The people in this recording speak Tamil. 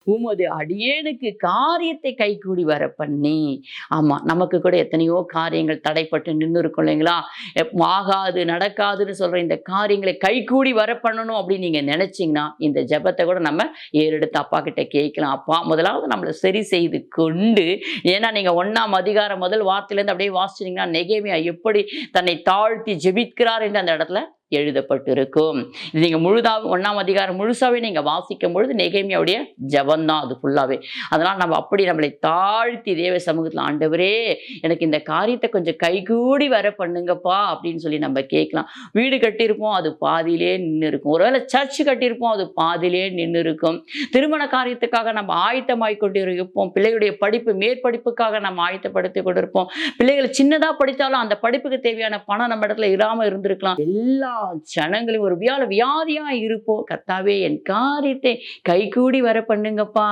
உமது அடியேனுக்கு காரியத்தை கைகூடி வர பண்ணி. ஆமா, நமக்கு கூட எத்தனையோ காரியங்கள் தடைப்பட்டு நின்னு இருக்கும் இல்லைங்களா? ஆகாது, நடக்காதுன்னு சொல்ற இந்த காரியங்களை கைகூடி வர பண்ணணும் அப்படின்னு நீங்க நெனச்சீங்கன்னா, இந்த ஜெபத்த கூட நம்ம ஏறெடுத்து அப்பா கிட்ட கேட்கலாம். அப்பா முதலாவது நம்மள சரி செய்து கொண்டு ஏன்னா நீங்க 1ஆம் அதிகாரம் முதல் வார்த்தையிலேருந்து அப்படியே வாசிச்சீங்கன்னா, நெகேமியா எப்படி தன்னை தாழ்த்தி ஜெபிக்கிறார் என்று அந்த இடத்துல எழுதப்பட்டிருக்கும். இது நீங்க 1ஆம் அதிகாரம் முழுசாவே நீங்க வாசிக்கும் பொழுது நெகேமியாவுடைய ஜெபம் தான் அது ஃபுல்லாவே. அதனால நம்ம அப்படி நம்மளை தாழ்த்தி தேவ சமூகத்துல ஆண்டவரே எனக்கு இந்த காரியத்தை கொஞ்சம் கைகூடி வர பண்ணுங்கப்பா அப்படின்னு சொல்லி நம்ம கேட்கலாம். வீடு கட்டியிருப்போம் அது பாதியிலே நின்று இருக்கும். ஒருவேளை சர்ச் கட்டியிருப்போம் அது பாதியிலே நின்று இருக்கும். திருமண காரியத்துக்காக நம்ம ஆயத்தமாய் கொண்டு இருப்போம். பிள்ளையுடைய படிப்பு மேற்படிப்புக்காக நம்ம ஆயத்தப்படுத்தி கொண்டிருப்போம். பிள்ளைகள் சின்னதா படித்தாலும் அந்த படிப்புக்கு தேவையான பணம் நம்ம இடத்துல இல்லாம இருந்திருக்கலாம். எல்லா ஜனங்களையும் ஒரு வியாதியா இருப்போம். கர்த்தாவே என் காரியத்தை கைகூடி வர பண்ணுங்கப்பா.